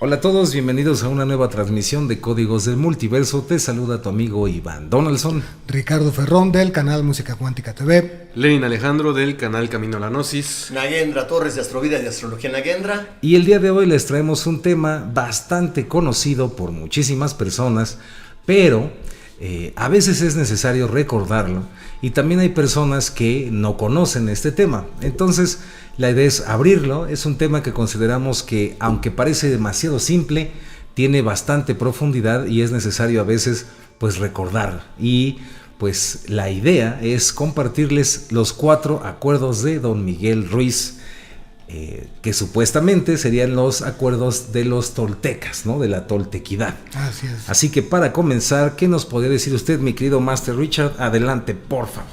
Hola a todos, bienvenidos a una nueva transmisión de Códigos del Multiverso. Te saluda tu amigo Iván Donaldson, Ricardo Ferrón del canal Música Cuántica TV, Lenin Alejandro del canal Camino a la Gnosis, Nagendra Torres de Astrovida y de Astrología Nagendra. y el día de hoy les traemos un tema bastante conocido por muchísimas personas, pero a veces es necesario recordarlo, y también hay personas que no conocen este tema. Entonces la idea es abrirlo. Es un tema que consideramos que, aunque parece demasiado simple, tiene bastante profundidad y es necesario a veces pues recordar. Y pues la idea es compartirles los 4 acuerdos de Don Miguel Ruiz, que supuestamente serían los acuerdos de los toltecas, ¿no? De la toltequidad. Así es. Así que para comenzar, ¿qué nos podría decir usted, mi querido Master Richard? Adelante, por favor.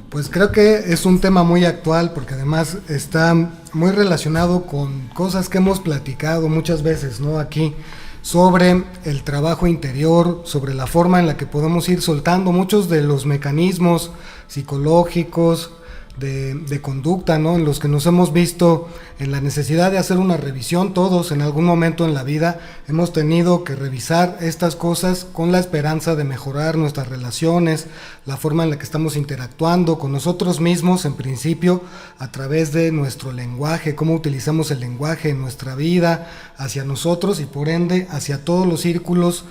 Pues creo que es un tema muy actual porque además está muy relacionado con cosas que hemos platicado muchas veces, ¿no? Aquí, sobre el trabajo interior, sobre la forma en la que podemos ir soltando muchos de los mecanismos psicológicos de conducta, ¿no? En los que nos hemos visto en la necesidad de hacer una revisión. Todos en algún momento en la vida hemos tenido que revisar estas cosas con la esperanza de mejorar nuestras relaciones, la forma en la que estamos interactuando con nosotros mismos, en principio a través de nuestro lenguaje, cómo utilizamos el lenguaje en nuestra vida hacia nosotros y por ende hacia todos los círculos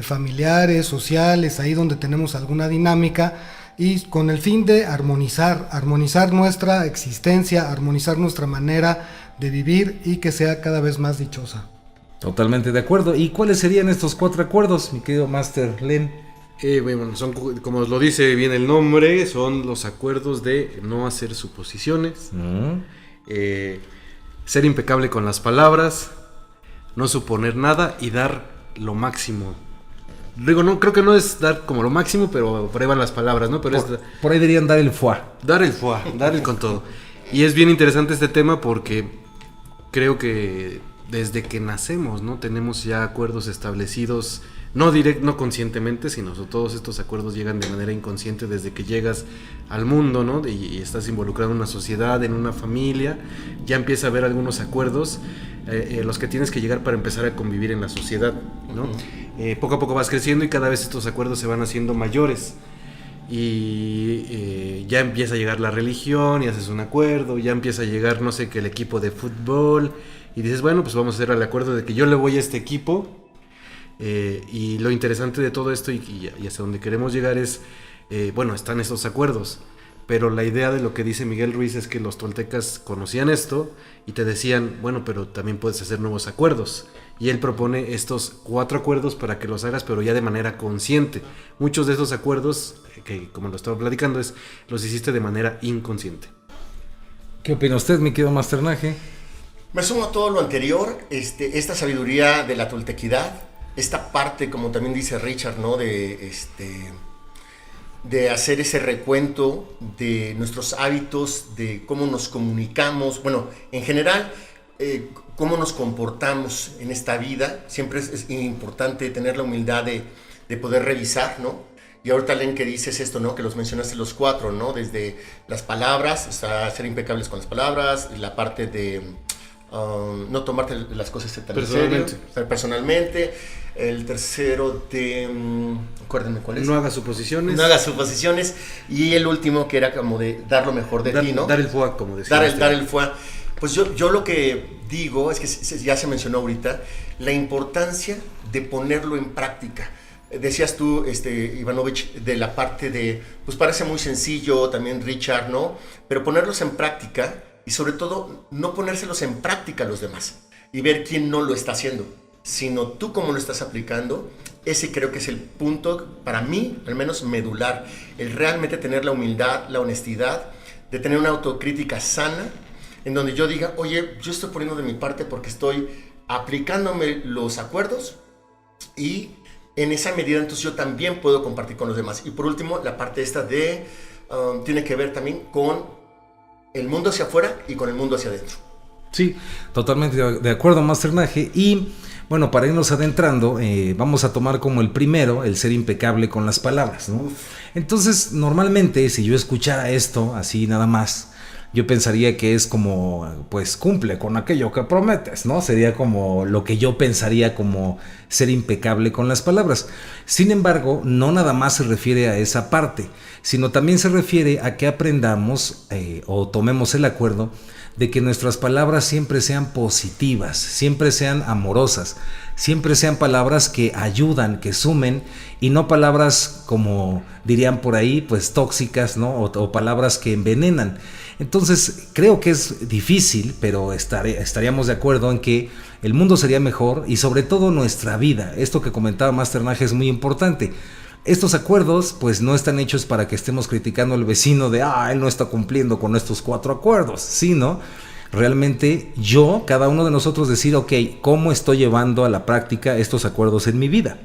familiares, sociales, ahí donde tenemos alguna dinámica, y con el fin de armonizar nuestra existencia, armonizar nuestra manera de vivir y que sea cada vez más dichosa. Totalmente de acuerdo. ¿Y cuáles serían estos 4 acuerdos, mi querido Master Len? Bueno, son, como lo dice bien el nombre, son los acuerdos de no hacer suposiciones, ser impecable con las palabras, no suponer nada y dar lo máximo. Digo, no, creo que no es dar como lo máximo, pero por ahí van las palabras, ¿no? Pero por ahí deberían dar el foie. Dar el con todo. Y es bien interesante este tema porque creo que desde que nacemos, ¿no? Tenemos ya acuerdos establecidos, no conscientemente, sino todos estos acuerdos llegan de manera inconsciente desde que llegas al mundo, ¿no? Y estás involucrado en una sociedad, en una familia, ya empieza a haber algunos acuerdos, los que tienes que llegar para empezar a convivir en la sociedad, ¿no? Poco a poco vas creciendo y cada vez estos acuerdos se van haciendo mayores. Y ya empieza a llegar la religión y haces un acuerdo, ya empieza a llegar, no sé, que el equipo de fútbol, y dices, bueno, pues vamos a hacer el acuerdo de que yo le voy a este equipo. Y lo interesante de todo esto y hacia donde queremos llegar es, bueno, están estos acuerdos, pero la idea de lo que dice Miguel Ruiz es que los toltecas conocían esto y te decían, bueno, pero también puedes hacer nuevos acuerdos, y él propone estos 4 acuerdos para que los hagas, pero ya de manera consciente. Muchos de estos acuerdos, que como lo estaba platicando, los hiciste de manera inconsciente. ¿Qué opina usted, mi querido Master Naje? Me sumo a todo lo anterior, esta sabiduría de la toltequidad, esta parte, como también dice Richard, ¿no? De hacer ese recuento de nuestros hábitos, de cómo nos comunicamos, bueno, en general, cómo nos comportamos en esta vida. Siempre es importante tener la humildad de poder revisar, ¿no? Y ahorita, Len, que dices esto, ¿no? Que los mencionaste los 4, ¿no? Desde las palabras, o sea, ser impecables con las palabras, y la parte de no tomarte las cosas tan en serio, personalmente. El tercero de, acuérdenme cuál es. No hagas suposiciones. No hagas suposiciones. Y el último, que era como de dar lo mejor de ti, ¿no? Dar el foie, como decía. Dar el foie. Pues yo lo que digo es que ya se mencionó ahorita la importancia de ponerlo en práctica. Decías tú, Ivanovich, de la parte de, pues parece muy sencillo, también Richard, ¿no? Pero ponerlos en práctica, y sobre todo no ponérselos en práctica a los demás y ver quién no lo está haciendo, sino tú cómo lo estás aplicando. Ese creo que es el punto, para mí, al menos medular, el realmente tener la humildad, la honestidad, de tener una autocrítica sana, en donde yo diga, oye, yo estoy poniendo de mi parte porque estoy aplicándome los acuerdos, y en esa medida entonces yo también puedo compartir con los demás. Y por último, la parte esta de, tiene que ver también con el mundo hacia afuera y con el mundo hacia adentro. Sí, totalmente de acuerdo, Master Naje. Y bueno, para irnos adentrando, vamos a tomar como el primero, el ser impecable con las palabras, ¿no? Entonces, normalmente, si yo escuchara esto así nada más, yo pensaría que es como, pues cumple con aquello que prometes, ¿no? Sería como lo que yo pensaría como ser impecable con las palabras. Sin embargo, no nada más se refiere a esa parte, sino también se refiere a que aprendamos o tomemos el acuerdo de que nuestras palabras siempre sean positivas, siempre sean amorosas, siempre sean palabras que ayudan, que sumen, y no palabras como dirían por ahí, pues tóxicas, ¿no? O palabras que envenenan. Entonces creo que es difícil, pero estaríamos de acuerdo en que el mundo sería mejor y sobre todo nuestra vida. Esto que comentaba Master Nage es muy importante. Estos acuerdos pues no están hechos para que estemos criticando al vecino de él no está cumpliendo con estos 4 acuerdos, sino realmente cada uno de nosotros decir, ok, ¿cómo estoy llevando a la práctica estos acuerdos en mi vida?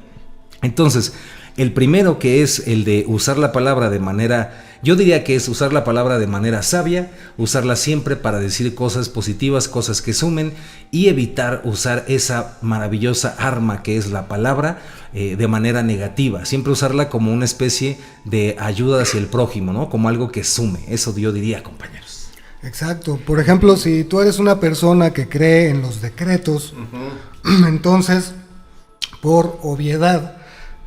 Entonces, el primero, que es el de usar la palabra de manera, yo diría que es usar la palabra de manera sabia, usarla siempre para decir cosas positivas, cosas que sumen, y evitar usar esa maravillosa arma que es la palabra de manera negativa. Siempre usarla como una especie de ayuda hacia el prójimo, ¿no? Como algo que sume. Eso yo diría, compañeros. Exacto. Por ejemplo, si tú eres una persona que cree en los decretos, entonces, por obviedad,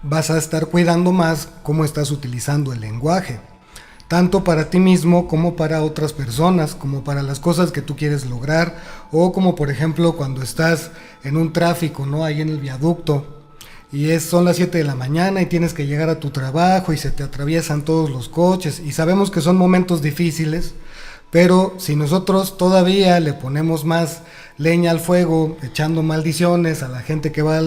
vas a estar cuidando más cómo estás utilizando el lenguaje, tanto para ti mismo como para otras personas, como para las cosas que tú quieres lograr, o como por ejemplo cuando estás en un tráfico, ¿no? Ahí en el viaducto, y son las 7 de la mañana y tienes que llegar a tu trabajo y se te atraviesan todos los coches, y sabemos que son momentos difíciles, pero si nosotros todavía le ponemos más leña al fuego, echando maldiciones a la gente que va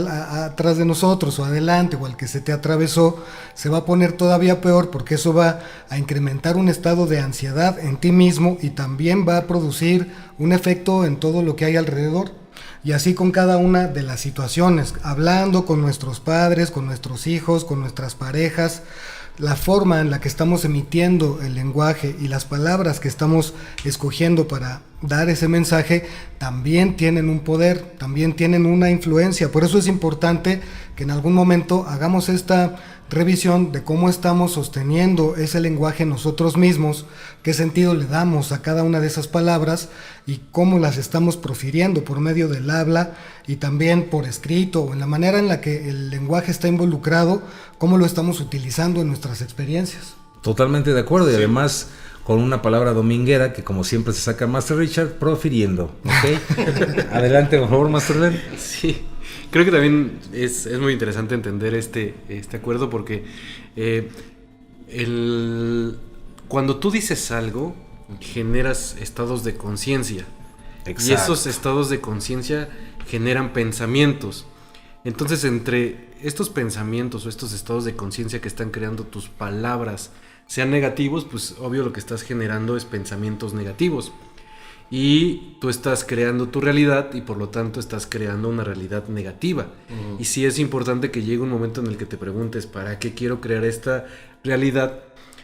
atrás de nosotros o adelante, o al que se te atravesó, se va a poner todavía peor, porque eso va a incrementar un estado de ansiedad en ti mismo y también va a producir un efecto en todo lo que hay alrededor. Y así con cada una de las situaciones, hablando con nuestros padres, con nuestros hijos, con nuestras parejas, la forma en la que estamos emitiendo el lenguaje y las palabras que estamos escogiendo para dar ese mensaje también tienen un poder, también tienen una influencia. Por eso es importante que en algún momento hagamos esta revisión de cómo estamos sosteniendo ese lenguaje nosotros mismos, qué sentido le damos a cada una de esas palabras y cómo las estamos profiriendo por medio del habla y también por escrito, o en la manera en la que el lenguaje está involucrado, cómo lo estamos utilizando en nuestras experiencias. Totalmente de acuerdo, y además con una palabra dominguera que como siempre se saca Master Richard, profiriendo, ¿ok? Adelante, por favor, Master Len. Sí, creo que también es muy interesante entender este acuerdo, porque cuando tú dices algo, generas estados de conciencia. Y esos estados de conciencia generan pensamientos. Entonces, entre estos pensamientos o estos estados de conciencia que están creando tus palabras, sean negativos, pues obvio lo que estás generando es pensamientos negativos. Y tú estás creando tu realidad y por lo tanto estás creando una realidad negativa. Y sí es importante que llegue un momento en el que te preguntes, ¿para qué quiero crear esta realidad?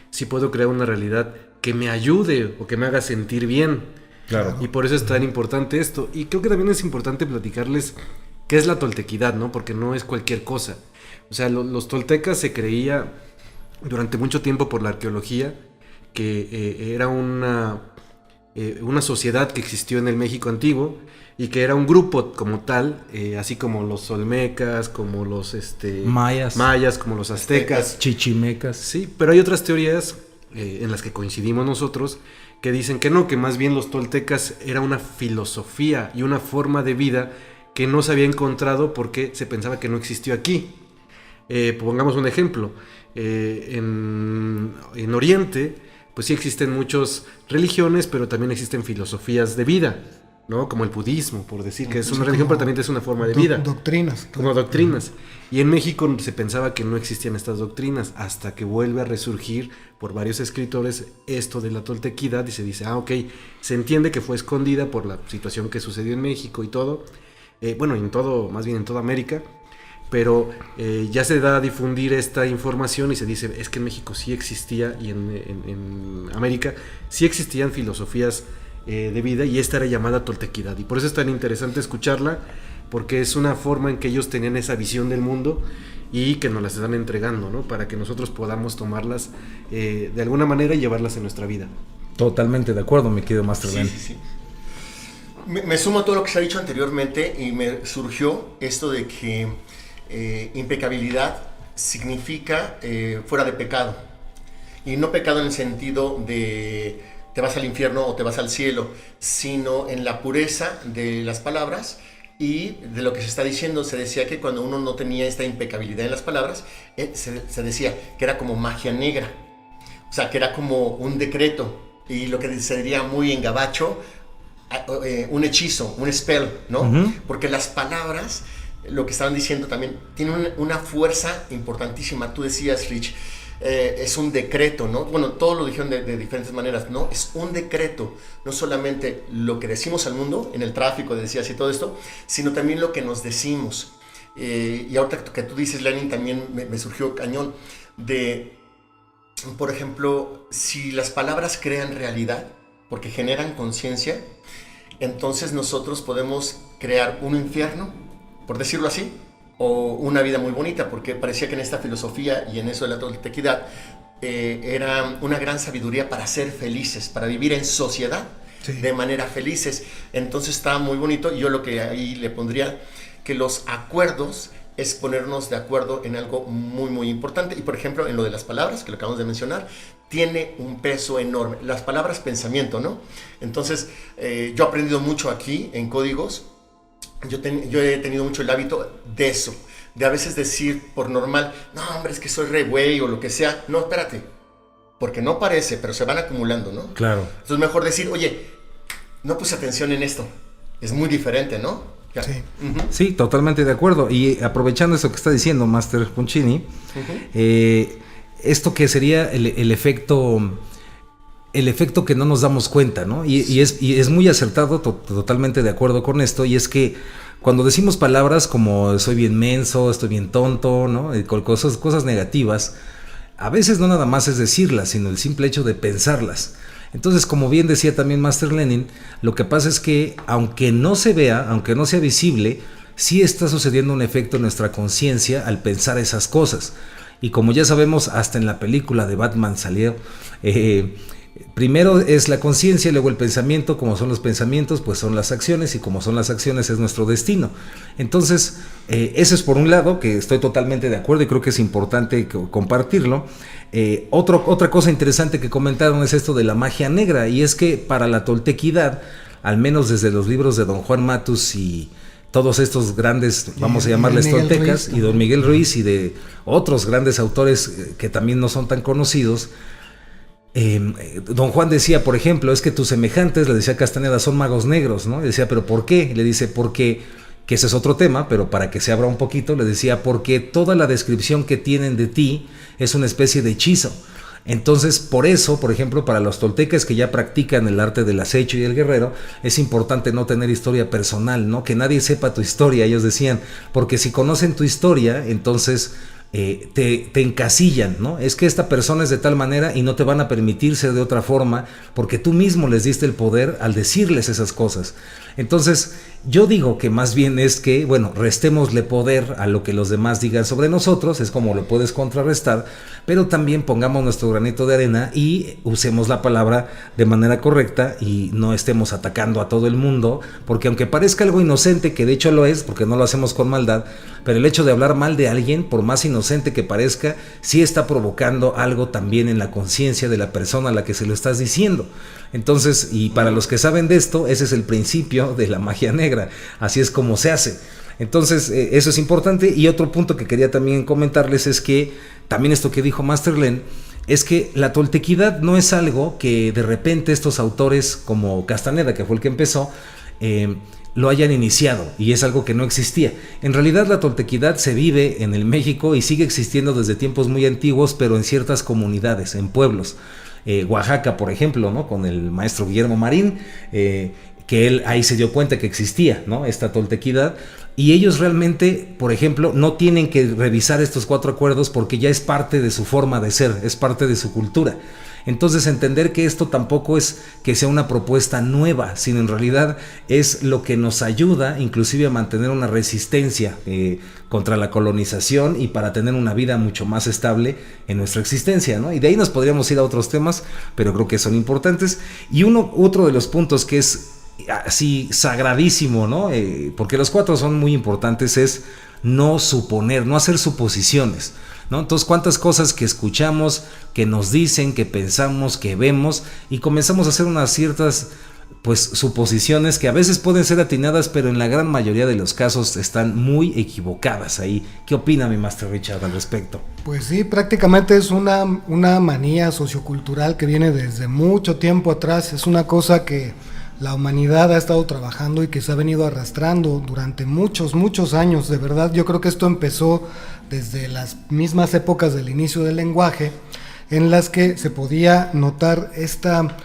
Si puedo crear una realidad que me ayude o que me haga sentir bien. Claro. Y por eso es tan importante esto. Y creo que también es importante platicarles qué es la toltequidad, ¿no? Porque no es cualquier cosa. O sea, los toltecas se creía durante mucho tiempo por la arqueología que era una sociedad que existió en el México antiguo y que era un grupo como tal, así como los olmecas, como los mayas, como los aztecas, chichimecas. Sí, pero hay otras teorías en las que coincidimos nosotros que dicen que no, que más bien los toltecas era una filosofía y una forma de vida que no se había encontrado porque se pensaba que no existió aquí. Pongamos un ejemplo. En Oriente, pues sí existen muchas religiones, pero también existen filosofías de vida, ¿no? Como el budismo, por decir que es una religión, pero también es una forma de vida. Doctrinas. Como doctrinas. Y en México se pensaba que no existían estas doctrinas, hasta que vuelve a resurgir por varios escritores esto de la toltequidad y se dice, ok, se entiende que fue escondida por la situación que sucedió en México y todo, más bien en toda América, pero ya se da a difundir esta información y se dice, es que en México sí existía y en América sí existían filosofías de vida y esta era llamada toltequidad. Y por eso es tan interesante escucharla, porque es una forma en que ellos tenían esa visión del mundo y que nos las están entregando, ¿no? Para que nosotros podamos tomarlas de alguna manera y llevarlas en nuestra vida. Totalmente de acuerdo, mi querido Master Sí, Ben. sí, sí. Me sumo a todo lo que se ha dicho anteriormente y me surgió esto de que impecabilidad significa fuera de pecado. Y no pecado en el sentido de te vas al infierno o te vas al cielo, sino en la pureza de las palabras y de lo que se está diciendo. Se decía que cuando uno no tenía esta impecabilidad en las palabras, se decía que era como magia negra. O sea, que era como un decreto. Y lo que se diría muy en gabacho, un hechizo, un spell, ¿no? Ujú. Porque las palabras, lo que estaban diciendo también, tienen una fuerza importantísima. Tú decías, Rich, es un decreto, ¿no? Bueno, todos lo dijeron de diferentes maneras, ¿no? Es un decreto, no solamente lo que decimos al mundo, en el tráfico, decías y todo esto, sino también lo que nos decimos. Y ahorita que tú dices, Lenin, también me surgió cañón de, por ejemplo, si las palabras crean realidad, porque generan conciencia, entonces nosotros podemos crear un infierno, por decirlo así, o una vida muy bonita, porque parecía que en esta filosofía y en eso de la toltequidad era una gran sabiduría para ser felices, para vivir en sociedad de manera felices. Entonces está muy bonito. Yo lo que ahí le pondría, que los acuerdos es ponernos de acuerdo en algo muy muy importante. Y por ejemplo en lo de las palabras, que lo acabamos de mencionar, tiene un peso enorme. Las palabras pensamiento, ¿no? Entonces yo he aprendido mucho aquí en Códigos. Yo he tenido mucho el hábito de eso, de a veces decir por normal, no hombre, es que soy re güey o lo que sea. No, espérate, porque no parece, pero se van acumulando, ¿no? Claro. Entonces mejor decir, oye, no puse atención en esto. Es muy diferente, ¿no? Ya. Sí. Uh-huh. Sí, totalmente de acuerdo. Y aprovechando eso que está diciendo Master Puncini, esto que sería el efecto que no nos damos cuenta, ¿no? Y es muy acertado, totalmente de acuerdo con esto, y es que cuando decimos palabras como soy bien menso, estoy bien tonto, ¿no? Con cosas negativas, a veces no nada más es decirlas, sino el simple hecho de pensarlas. Entonces, como bien decía también Master Lenin, lo que pasa es que aunque no se vea, aunque no sea visible, sí está sucediendo un efecto en nuestra conciencia al pensar esas cosas. Y como ya sabemos, hasta en la película de Batman salió, primero es la conciencia, luego el pensamiento. Como son los pensamientos, pues son las acciones, y como son las acciones es nuestro destino. Entonces, eso es por un lado, que estoy totalmente de acuerdo y creo que es importante compartirlo. Otra cosa interesante que comentaron es esto de la magia negra, y es que para la toltequidad, al menos desde los libros de Don Juan Matus y todos estos grandes, vamos a llamarles toltecas, y Don Miguel Ruiz y de otros grandes autores que también no son tan conocidos, Don Juan decía, por ejemplo, es que tus semejantes, le decía Castaneda, son magos negros, ¿no? Y decía, ¿pero por qué? Le dice, porque, que ese es otro tema, pero para que se abra un poquito, le decía, porque toda la descripción que tienen de ti es una especie de hechizo. Entonces, por eso, por ejemplo, para los toltecas que ya practican el arte del acecho y el guerrero, es importante no tener historia personal, ¿no? Que nadie sepa tu historia, ellos decían, porque si conocen tu historia, entonces te encasillan, ¿no? Es que esta persona es de tal manera y no te van a permitir ser de otra forma, porque tú mismo les diste el poder al decirles esas cosas. Entonces, yo digo que más bien es que, bueno, restémosle poder a lo que los demás digan sobre nosotros, es como lo puedes contrarrestar, pero también pongamos nuestro granito de arena y usemos la palabra de manera correcta y no estemos atacando a todo el mundo, porque aunque parezca algo inocente, que de hecho lo es, porque no lo hacemos con maldad, pero el hecho de hablar mal de alguien, por más inocente que parezca, sí está provocando algo también en la conciencia de la persona a la que se lo estás diciendo. Entonces, y para los que saben de esto, ese es el principio de la magia negra, así es como se hace. Entonces, eso es importante. Y otro punto que quería también comentarles es que, también esto que dijo Master Len, es que la toltequidad no es algo que de repente estos autores como Castaneda, que fue el que empezó, lo hayan iniciado, y es algo que no existía. En realidad la toltequidad se vive en el México y sigue existiendo desde tiempos muy antiguos, pero en ciertas comunidades, en pueblos. Oaxaca, por ejemplo, ¿no? Con el maestro Guillermo Marín, que él ahí se dio cuenta que existía, ¿no? Esta toltequidad, y ellos realmente, por ejemplo, no tienen que revisar estos 4 acuerdos porque ya es parte de su forma de ser, es parte de su cultura. Entonces entender que esto tampoco es que sea una propuesta nueva, sino en realidad es lo que nos ayuda inclusive a mantener una resistencia contra la colonización y para tener una vida mucho más estable en nuestra existencia, ¿no? Y de ahí nos podríamos ir a otros temas, pero creo que son importantes. Y otro de los puntos que es así sagradísimo, ¿no? Porque los 4 son muy importantes, es no suponer, no hacer suposiciones, ¿no? Entonces, cuántas cosas que escuchamos, que nos dicen, que pensamos, que vemos, y comenzamos a hacer unas ciertas pues suposiciones que a veces pueden ser atinadas, pero en la gran mayoría de los casos están muy equivocadas ahí. ¿Qué opina mi Master Richard al respecto? Pues sí, prácticamente es una manía sociocultural que viene desde mucho tiempo atrás. Es una cosa que la humanidad ha estado trabajando y que se ha venido arrastrando durante muchos años. De verdad, yo creo que esto empezó desde las mismas épocas del inicio del lenguaje, en las que se podía notar esta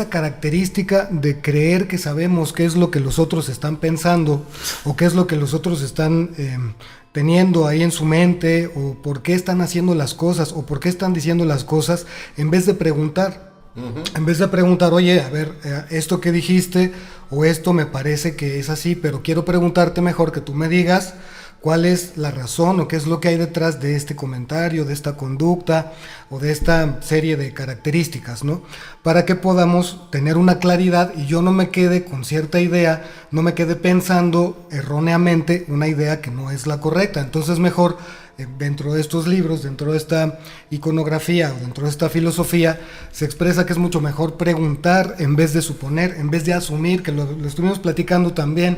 característica de creer que sabemos qué es lo que los otros están pensando o qué es lo que los otros están teniendo ahí en su mente, o por qué están haciendo las cosas o por qué están diciendo las cosas, en vez de preguntar. En vez de preguntar, oye, a ver, esto que dijiste o esto me parece que es así, pero quiero preguntarte mejor que tú me digas cuál es la razón o qué es lo que hay detrás de este comentario, de esta conducta o de esta serie de características, ¿no? Para que podamos tener una claridad y yo no me quede con cierta idea, no me quede pensando erróneamente una idea que no es la correcta. Entonces mejor, dentro de estos libros, dentro de esta iconografía o dentro de esta filosofía, se expresa que es mucho mejor preguntar en vez de suponer, en vez de asumir, que lo estuvimos platicando también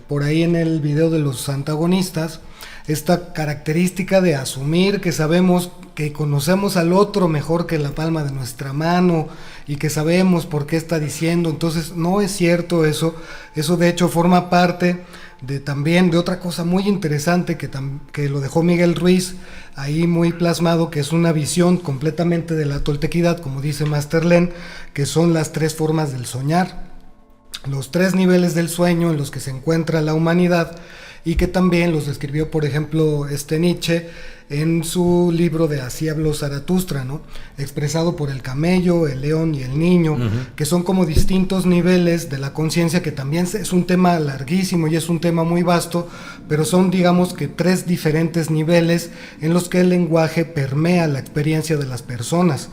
por ahí en el video de los antagonistas, esta característica de asumir que sabemos, que conocemos al otro mejor que la palma de nuestra mano y que sabemos por qué está diciendo. Entonces no es cierto eso de hecho forma parte también de otra cosa muy interesante que lo dejó Miguel Ruiz ahí muy plasmado, que es una visión completamente de la toltequidad, como dice Master Len, que son las 3 formas del soñar, los 3 niveles del sueño en los que se encuentra la humanidad, y que también los describió, por ejemplo, Nietzsche en su libro de Así habló Zaratustra, ¿no? Expresado por el camello, el león y el niño, que son como distintos niveles de la conciencia, que también es un tema larguísimo y es un tema muy vasto, pero son, digamos que 3 diferentes niveles en los que el lenguaje permea la experiencia de las personas.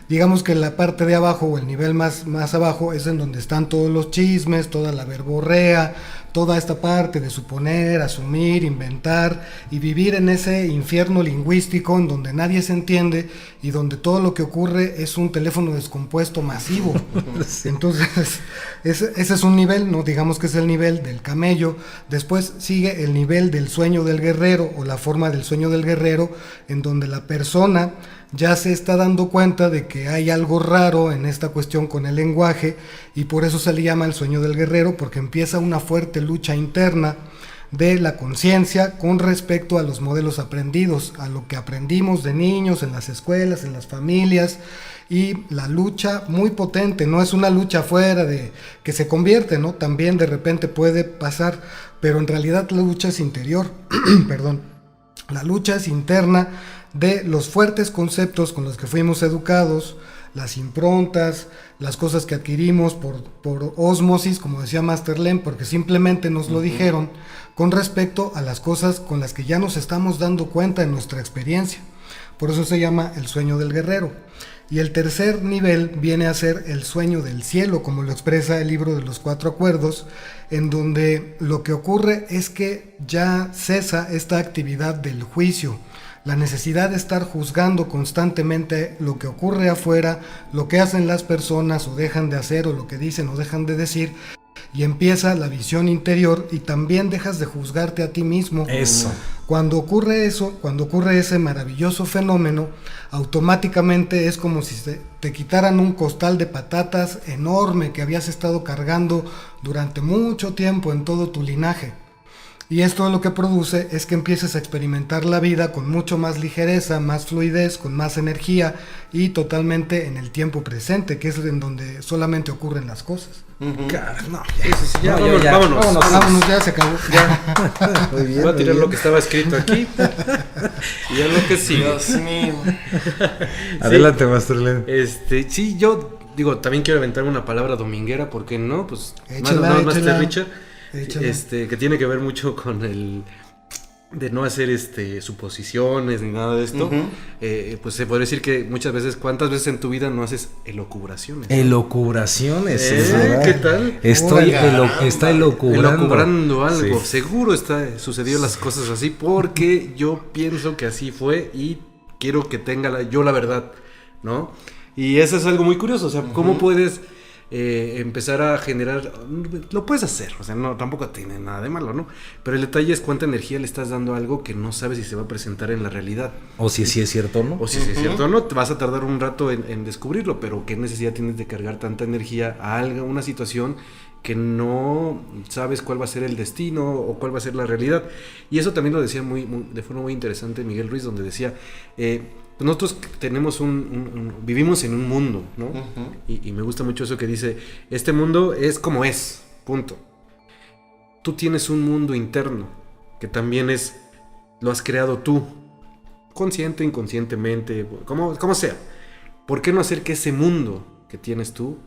Digamos que la parte de abajo, o el nivel más abajo, es en donde están todos los chismes, toda la verborrea, toda esta parte de suponer, asumir, inventar y vivir en ese infierno lingüístico en donde nadie se entiende y donde todo lo que ocurre es un teléfono descompuesto masivo. Sí. Entonces, ese es un nivel, ¿no? Digamos que es el nivel del camello. Después sigue el nivel del sueño del guerrero, o la forma del sueño del guerrero, en donde la persona ya se está dando cuenta de que hay algo raro en esta cuestión con el lenguaje, y por eso se le llama el sueño del guerrero, porque empieza una fuerte lucha interna de la conciencia con respecto a los modelos aprendidos, a lo que aprendimos de niños en las escuelas, en las familias, y la lucha muy potente. No es una lucha afuera de que se convierte, ¿no? También de repente puede pasar, pero en realidad la lucha es interior. Perdón. La lucha es interna de los fuertes conceptos con los que fuimos educados, las improntas, las cosas que adquirimos por ósmosis, como decía Master Len, porque simplemente nos lo dijeron, con respecto a las cosas con las que ya nos estamos dando cuenta en nuestra experiencia. Por eso se llama el sueño del guerrero. Y el tercer nivel viene a ser el sueño del cielo, como lo expresa el libro de los 4 acuerdos, en donde lo que ocurre es que ya cesa esta actividad del juicio, la necesidad de estar juzgando constantemente lo que ocurre afuera, lo que hacen las personas o dejan de hacer, o lo que dicen o dejan de decir, y empieza la visión interior, y también dejas de juzgarte a ti mismo. Eso. Cuando ocurre eso, cuando ocurre ese maravilloso fenómeno, automáticamente es como si te quitaran un costal de patatas enorme que habías estado cargando durante mucho tiempo en todo tu linaje. Y esto lo que produce es que empieces a experimentar la vida con mucho más ligereza, más fluidez, con más energía y totalmente en el tiempo presente, que es en donde solamente ocurren las cosas. No, Ya, No, vámonos. Vámonos, ya se acabó. muy bien. Voy a tirar lo que estaba escrito aquí. Y ya lo que sigue. Dios mío. Adelante, Master Len. Sí, yo digo, también quiero aventar una palabra dominguera, ¿por qué no? Pues Échala, más échala. Richard, Échala. que tiene que ver mucho con el de no hacer suposiciones ni nada de esto. Pues se podría decir que muchas veces, ¿cuántas veces en tu vida no haces elucubraciones? Elucubraciones, es verdad. ¿Qué tal? Está elucubrando. Elucubrando algo. Sí. Seguro sucedió las cosas así porque yo pienso que así fue y quiero que tenga yo la verdad, ¿no? Y eso es algo muy curioso, o sea, ¿cómo puedes empezar a generar? Lo puedes hacer, o sea, no, tampoco tiene nada de malo, ¿no? Pero el detalle es cuánta energía le estás dando a algo que no sabes si se va a presentar en la realidad. O si sí es cierto o no. O si es cierto o no, te vas a tardar un rato en descubrirlo, pero ¿qué necesidad tienes de cargar tanta energía a algo, una situación que no sabes cuál va a ser el destino o cuál va a ser la realidad? Y eso también lo decía de forma muy interesante Miguel Ruiz, donde decía, nosotros tenemos vivimos en un mundo, ¿no? Y me gusta mucho eso que dice, este mundo es como es, punto. Tú tienes un mundo interno, que también lo has creado tú, consciente, inconscientemente, como sea. ¿Por qué no hacer que ese mundo que tienes tú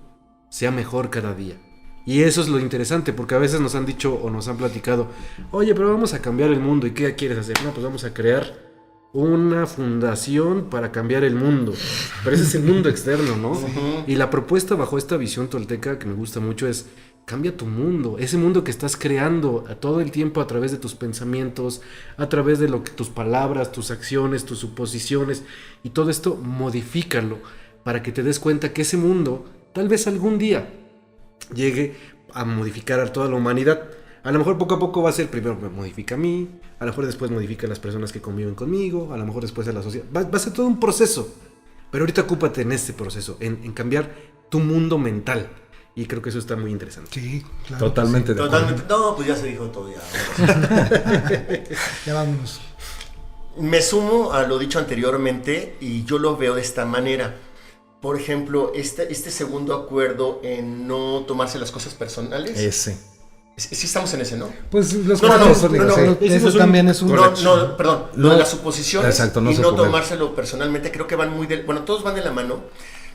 sea mejor cada día? Y eso es lo interesante, porque a veces nos han dicho o nos han platicado, oye, pero vamos a cambiar el mundo, ¿y qué quieres hacer? No, pues vamos a crear una fundación para cambiar el mundo. Pero ese es el mundo externo, ¿no? Y la propuesta bajo esta visión tolteca que me gusta mucho es, cambia tu mundo, ese mundo que estás creando a todo el tiempo a través de tus pensamientos, a través de tus palabras, tus acciones, tus suposiciones, y todo esto modifícalo para que te des cuenta que ese mundo tal vez algún día llegue a modificar a toda la humanidad. A lo mejor poco a poco va a ser, primero me modifica a mí, a lo mejor después modifica a las personas que conviven conmigo, a lo mejor después a la sociedad. Va a ser todo un proceso, pero ahorita ocúpate en este proceso, en cambiar tu mundo mental. Y creo que eso está muy interesante. Sí, claro. Totalmente de acuerdo. Totalmente. No, pues ya se dijo todo ya. Ya vámonos. Me sumo a lo dicho anteriormente y yo lo veo de esta manera. Por ejemplo, este segundo acuerdo en no tomarse las cosas personales. Ese. Sí estamos en ese, ¿no? Pues los No, cuatro no, son no, no, sí. no. Eso también es un... No, perdón, lo de No, las suposiciones exacto, no y se no puede. tomárselo personalmente, creo que van bueno, todos van de la mano,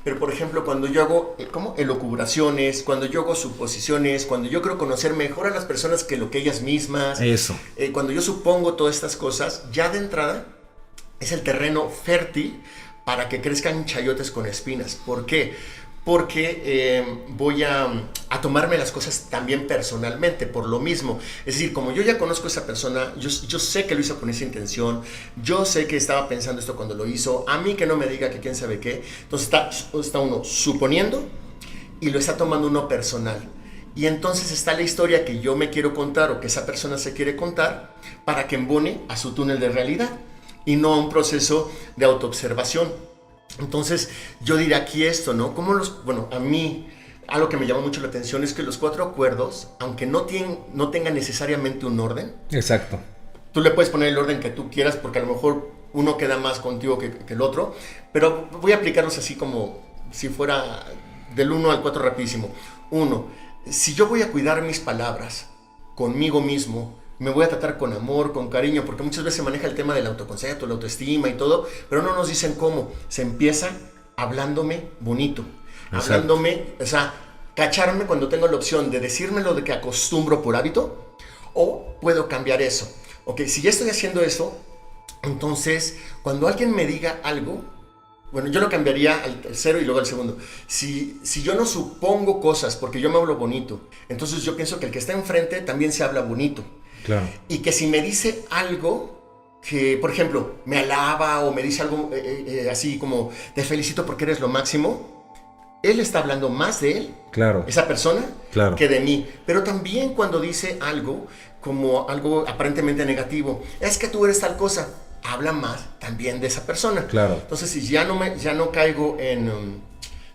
pero por ejemplo, cuando yo hago, elucubraciones, cuando yo hago suposiciones, cuando yo quiero conocer mejor a las personas que lo que ellas mismas, Eso. cuando yo supongo todas estas cosas, ya de entrada es el terreno fértil para que crezcan chayotes con espinas. ¿Por qué? Porque voy a tomarme las cosas también personalmente, por lo mismo. Es decir, como yo ya conozco a esa persona, yo sé que lo hizo con esa intención, yo sé que estaba pensando esto cuando lo hizo, a mí que no me diga que quién sabe qué. Entonces está uno suponiendo y lo está tomando uno personal. Y entonces está la historia que yo me quiero contar o que esa persona se quiere contar para que embone a su túnel de realidad y no a un proceso de autoobservación. Entonces, yo diría aquí esto, ¿no? Bueno, a mí, algo que me llamó mucho la atención es que los 4 acuerdos, aunque no tengan necesariamente un orden. Exacto. Tú le puedes poner el orden que tú quieras, porque a lo mejor uno queda más contigo que el otro, pero voy a aplicarlos así como si fuera del 1 al 4 rapidísimo. 1, si yo voy a cuidar mis palabras conmigo mismo, me voy a tratar con amor, con cariño, porque muchas veces se maneja el tema del autoconcepto, la autoestima y todo, pero no nos dicen cómo. Se empieza hablándome bonito, Exacto. hablándome, o sea, cacharme cuando tengo la opción de decirme lo de que acostumbro por hábito, o puedo cambiar eso. Ok, si ya estoy haciendo eso, entonces, cuando alguien me diga algo, bueno, yo lo cambiaría al tercero y luego al segundo. Si yo no supongo cosas porque yo me hablo bonito, entonces yo pienso que el que está enfrente también se habla bonito. Claro. Y que si me dice algo que, por ejemplo, me alaba o me dice algo así como te felicito porque eres lo máximo, él está hablando más de él, Claro. esa persona, Claro. que de mí. Pero también cuando dice algo como algo aparentemente negativo, es que tú eres tal cosa, habla más también de esa persona. Claro. Entonces, si ya no caigo en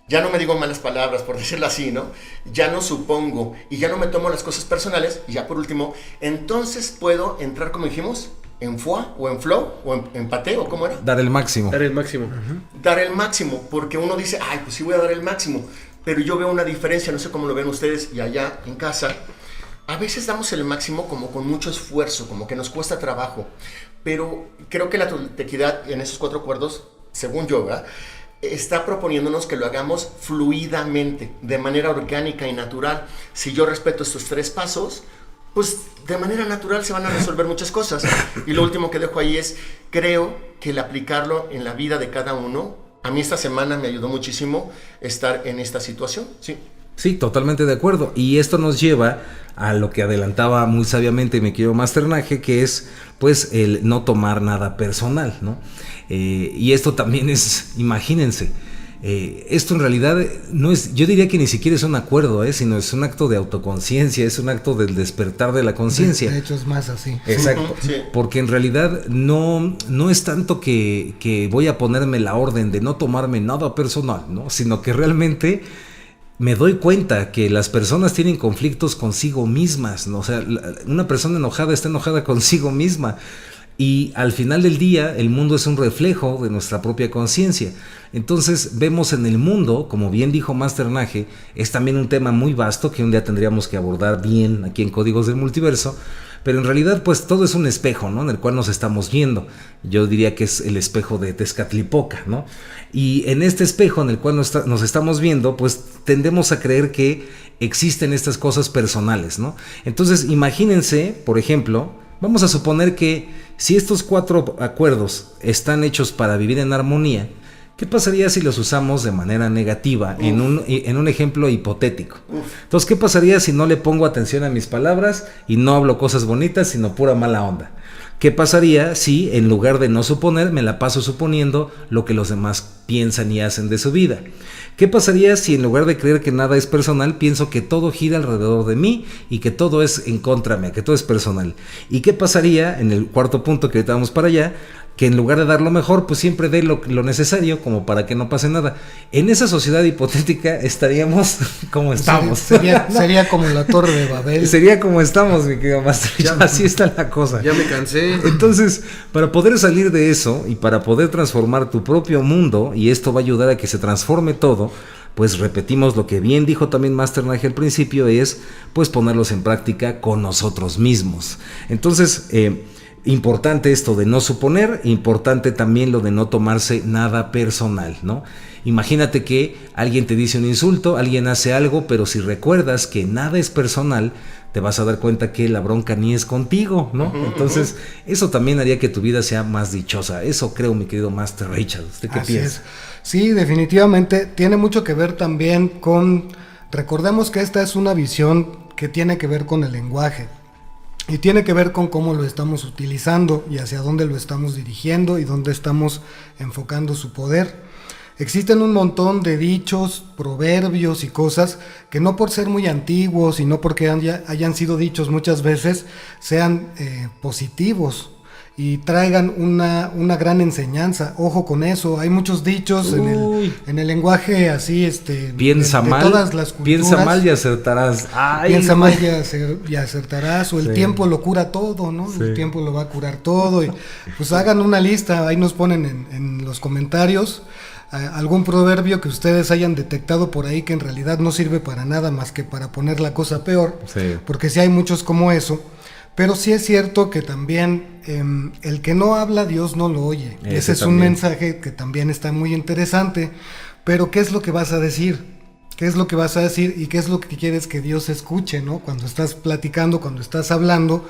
ya no me digo malas palabras, por decirlo así, ¿no? Ya no supongo y ya no me tomo las cosas personales. Y ya por último, entonces puedo entrar, como dijimos, en foie o en flow o en empate o cómo era. Dar el máximo. Dar el máximo. Dar el máximo, porque uno dice, ay, pues sí voy a dar el máximo. Pero yo veo una diferencia, no sé cómo lo ven ustedes y allá en casa. A veces damos el máximo como con mucho esfuerzo, como que nos cuesta trabajo. Pero creo que la toltequidad en esos 4 acuerdos, según yo, ¿verdad?, está proponiéndonos que lo hagamos fluidamente, de manera orgánica y natural. Si yo respeto estos 3 pasos, pues de manera natural se van a resolver muchas cosas. Y lo último que dejo ahí es, creo que el aplicarlo en la vida de cada uno, a mí esta semana me ayudó muchísimo estar en esta situación, sí. Sí, totalmente de acuerdo. Y esto nos lleva a lo que adelantaba muy sabiamente mi querido Masternaje, que es pues el no tomar nada personal, ¿no? Y esto también es, imagínense, esto en realidad no es, yo diría que ni siquiera es un acuerdo, sino es un acto de autoconciencia, es un acto del despertar de la conciencia. De hecho es más así. Exacto, Sí. porque en realidad no es tanto que voy a ponerme la orden de no tomarme nada personal, ¿no? Sino que realmente me doy cuenta que las personas tienen conflictos consigo mismas, ¿no? O sea, una persona enojada está enojada consigo misma. Y al final del día, el mundo es un reflejo de nuestra propia conciencia. Entonces, vemos en el mundo, como bien dijo Masternaje, es también un tema muy vasto que un día tendríamos que abordar bien aquí en Códigos del Multiverso. Pero en realidad, pues todo es un espejo, ¿no? En el cual nos estamos viendo. Yo diría que es el espejo de Tezcatlipoca, ¿no? Y en este espejo en el cual nos estamos viendo, pues tendemos a creer que existen estas cosas personales, ¿no? Entonces, imagínense, por ejemplo, vamos a suponer que si estos 4 acuerdos están hechos para vivir en armonía, ¿qué pasaría si los usamos de manera negativa en un ejemplo hipotético? Entonces, ¿qué pasaría si no le pongo atención a mis palabras y no hablo cosas bonitas, sino pura mala onda? ¿Qué pasaría si en lugar de no suponer, me la paso suponiendo lo que los demás piensan y hacen de su vida? ¿Qué pasaría si en lugar de creer que nada es personal, pienso que todo gira alrededor de mí y que todo es en contra mía, que todo es personal? ¿Y qué pasaría, en el 4º punto que ahorita vamos para allá, que en lugar de dar lo mejor, pues siempre dé lo necesario como para que no pase nada? En esa sociedad hipotética estaríamos como estamos. Sería como la Torre de Babel. Sería como estamos, mi querido Master. Así está la cosa. Ya me cansé. Entonces, para poder salir de eso y para poder transformar tu propio mundo, y esto va a ayudar a que se transforme todo, pues repetimos lo que bien dijo también Masternaje al principio, es pues ponerlos en práctica con nosotros mismos. Entonces, importante esto de no suponer, importante también lo de no tomarse nada personal, ¿no? Imagínate que alguien te dice un insulto, alguien hace algo, pero si recuerdas que nada es personal, te vas a dar cuenta que la bronca ni es contigo, ¿no? Entonces, eso también haría que tu vida sea más dichosa. Eso creo, mi querido Master Richard. ¿Usted qué piensa? Sí, definitivamente. Tiene mucho que ver también con... Recordemos que esta es una visión que tiene que ver con el lenguaje. Y tiene que ver con cómo lo estamos utilizando y hacia dónde lo estamos dirigiendo y dónde estamos enfocando su poder. Existen un montón de dichos, proverbios y cosas que no por ser muy antiguos y no porque hayan sido dichos muchas veces sean positivos y traigan una gran enseñanza. Ojo con eso, hay muchos dichos en el lenguaje así, piensa de mal, todas las culturas. piensa mal y acertarás. Piensa mal y acertarás, o el tiempo lo cura todo, ¿no? Sí. El tiempo lo va a curar todo. Y pues hagan una lista, ahí nos ponen en los comentarios algún proverbio que ustedes hayan detectado por ahí que en realidad no sirve para nada más que para poner la cosa peor, porque sí hay muchos como eso. Pero sí es cierto que también el que no habla, Dios no lo oye. Ese es un mensaje que también está muy interesante. Pero ¿qué es lo que vas a decir? ¿Qué es lo que vas a decir y qué es lo que quieres que Dios escuche, ¿no? Cuando estás platicando, cuando estás hablando,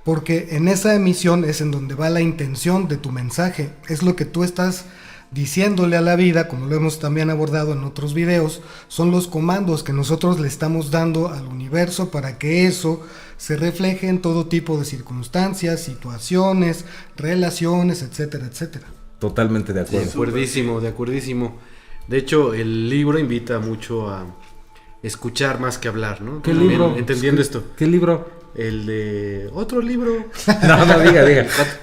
porque en esa emisión es en donde va la intención de tu mensaje. Es lo que tú estás diciéndole a la vida, como lo hemos también abordado en otros videos, son los comandos que nosotros le estamos dando al universo para que eso se refleje en todo tipo de circunstancias, situaciones, relaciones, etcétera, etcétera. Totalmente de acuerdo. De acuerdísimo. De hecho, el libro invita mucho a escuchar más que hablar, ¿no? ¿Qué También, libro? entendiendo esto. ¿Qué libro? el de otro libro. No, diga.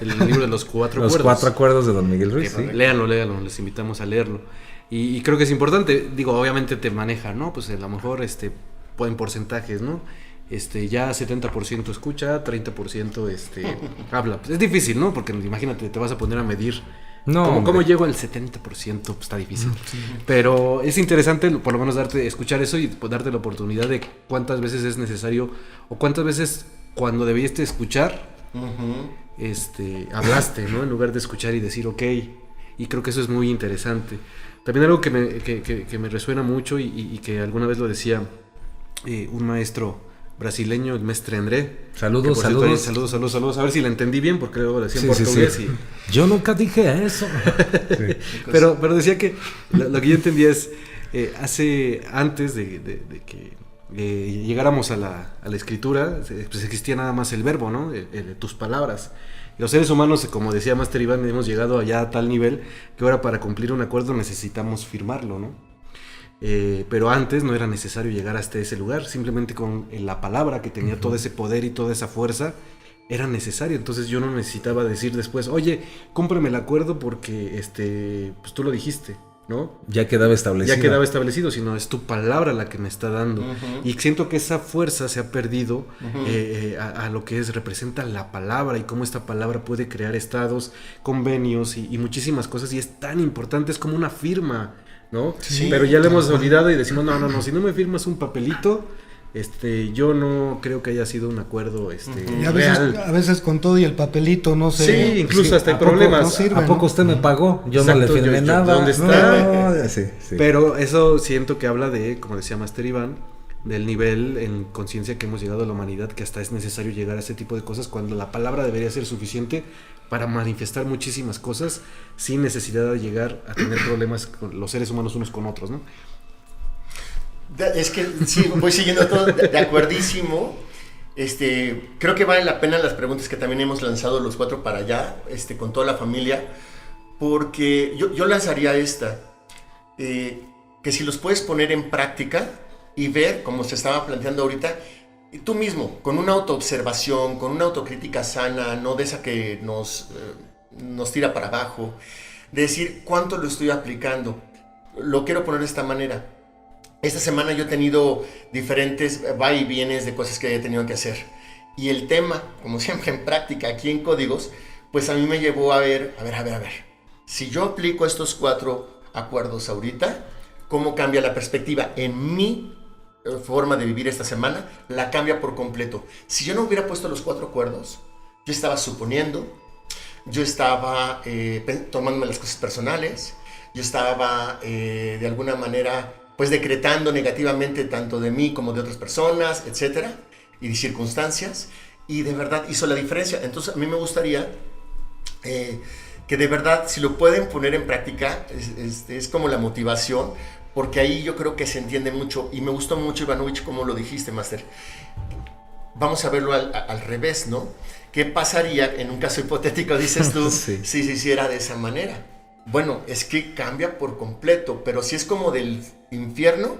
El libro de los cuatro Los acuerdos. 4 acuerdos de Don Miguel Ruiz, sí. Léanlo, les invitamos a leerlo. Y creo que es importante, digo, obviamente te maneja, ¿no? Pues a lo mejor en porcentajes, ¿no? Ya 70% escucha, 30% habla. Pues es difícil, ¿no? Porque imagínate, te vas a poner a medir. No, ¿Cómo llego al 70%? Pues está difícil. Sí. Pero es interesante por lo menos escuchar eso y darte la oportunidad de cuántas veces es necesario o cuántas veces cuando debiste escuchar, hablaste, ¿no? En lugar de escuchar y decir, ok. Y creo que eso es muy interesante. También algo que me resuena mucho y que alguna vez lo decía un maestro brasileño, el mestre André. Saludos. A ver si la entendí bien, porque luego lo decía en portugués. Sí. Yo nunca dije eso. Sí. Pero decía que lo que yo entendía es, antes de que llegáramos a la escritura, pues existía nada más el verbo, ¿no? Tus palabras. Los seres humanos, como decía Master Iván, hemos llegado allá a tal nivel que ahora para cumplir un acuerdo necesitamos firmarlo, ¿no? Pero antes no era necesario llegar hasta ese lugar, simplemente con la palabra que tenía todo ese poder y toda esa fuerza era necesario. Entonces yo no necesitaba decir después, oye, cómprame el acuerdo porque pues tú lo dijiste, ¿no? Ya quedaba establecido, sino es tu palabra la que me está dando. Y siento que esa fuerza se ha perdido a lo que representa la palabra y cómo esta palabra puede crear estados, convenios y muchísimas cosas, y es tan importante, es como una firma, ¿no? Sí, pero ya lo hemos olvidado y decimos, no, si no me firmas un papelito, yo no creo que haya sido un acuerdo y a veces con todo y el papelito no sé. Sí, incluso hasta hay problemas. No sirve, ¿A poco usted me pagó? Yo Exacto, no le firmé nada. ¿Dónde está? No, sí. Pero eso siento que habla de, como decía Master Iván, del nivel en conciencia que hemos llegado a la humanidad, que hasta es necesario llegar a ese tipo de cosas cuando la palabra debería ser suficiente para manifestar muchísimas cosas sin necesidad de llegar a tener problemas con los seres humanos unos con otros, ¿no? Es que sí, voy siguiendo todo de acuerdísimo. Creo que vale la pena las preguntas que también hemos lanzado los 4 para allá, con toda la familia, porque yo lanzaría esta, que si los puedes poner en práctica y ver, como se estaba planteando ahorita, tú mismo, con una autoobservación, con una autocrítica sana, no de esa que nos tira para abajo, de decir cuánto lo estoy aplicando. Lo quiero poner de esta manera. Esta semana yo he tenido diferentes va y vienes de cosas que he tenido que hacer. Y el tema, como siempre en práctica, aquí en Códigos, pues a mí me llevó a ver. Si yo aplico estos 4 acuerdos ahorita, ¿cómo cambia la perspectiva en mi forma de vivir esta semana? La cambia por completo. Si yo no hubiera puesto los 4 acuerdos, yo estaba suponiendo, yo estaba tomándome las cosas personales, yo estaba de alguna manera pues decretando negativamente tanto de mí como de otras personas, etcétera, y de circunstancias, y de verdad hizo la diferencia. Entonces a mí me gustaría que de verdad, si lo pueden poner en práctica, es como la motivación, porque ahí yo creo que se entiende mucho, y me gustó mucho, Ivanovich, como lo dijiste, Master. Vamos a verlo al revés, ¿no? ¿Qué pasaría en un caso hipotético, dices tú, si se hiciera de esa manera? Bueno, es que cambia por completo, pero si es como del infierno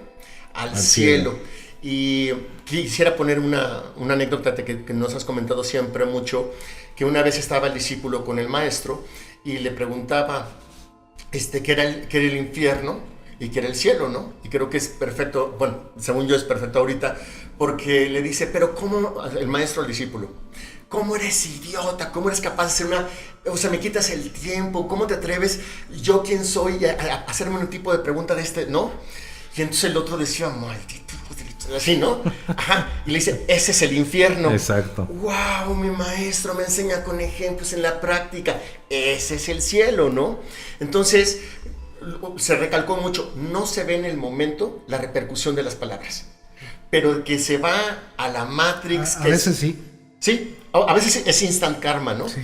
al cielo. Y quisiera poner una anécdota que nos has comentado siempre mucho, que una vez estaba el discípulo con el maestro y le preguntaba qué era el infierno y qué era el cielo, ¿no? Y creo que es perfecto, bueno, según yo es perfecto ahorita, porque le dice, pero ¿cómo? El maestro al discípulo, ¿cómo eres idiota? ¿Cómo eres capaz de hacer me quitas el tiempo? ¿Cómo te atreves? ¿Yo quién soy? A hacerme un tipo de pregunta de ¿no? Y entonces el otro decía, maldito, así, ¿no? Ajá. Y le dice, ese es el infierno. Exacto. ¡Wow! Mi maestro me enseña con ejemplos en la práctica. Ese es el cielo, ¿no? Entonces, se recalcó mucho, no se ve en el momento la repercusión de las palabras, pero que se va a la Matrix. A veces sí. Sí, a veces es instant karma, ¿no? Sí.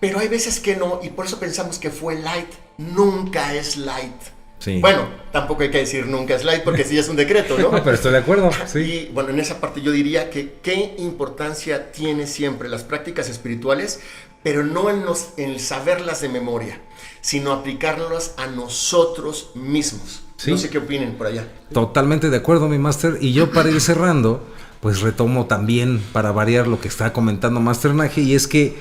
Pero hay veces que no, y por eso pensamos que fue light. Nunca es light. Sí. Bueno, tampoco hay que decir nunca es light, porque sí es un decreto, ¿no? No, pero estoy de acuerdo, sí. Y bueno, en esa parte yo diría que qué importancia tiene siempre las prácticas espirituales, pero no en el saberlas de memoria, sino aplicarlas a nosotros mismos. Sí. No sé qué opinen por allá. Totalmente de acuerdo, mi máster. Y yo para ir cerrando, pues retomo también para variar lo que estaba comentando Master Naje, y es que